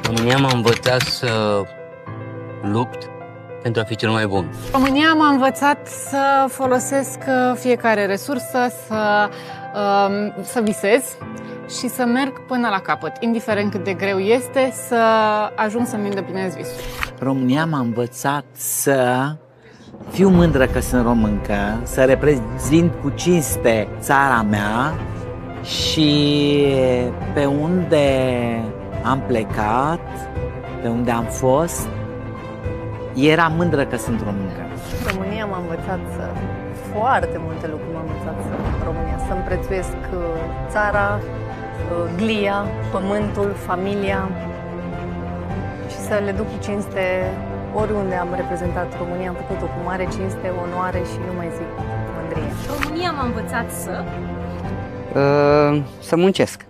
România m-a învățat să lupt pentru a fi cel mai bun. România m-a învățat să folosesc fiecare resursă, să visez și să merg până la capăt, indiferent cât de greu este, să ajung să-mi îndeplinesc visul. România m-a învățat să fiu mândră că sunt româncă, să reprezint cu cinste țara mea și pe unde am plecat, pe unde am fost, eram mândră că sunt româncă. România m-a învățat foarte multe lucruri m-a învățat România, să-mi prețuiesc țara, glia, pământul, familia și să le duc cu cinste oriunde am reprezentat România, am făcut-o cu mare cinste, onoare și nu mai zic mândrie. România m-a învățat să Să muncesc.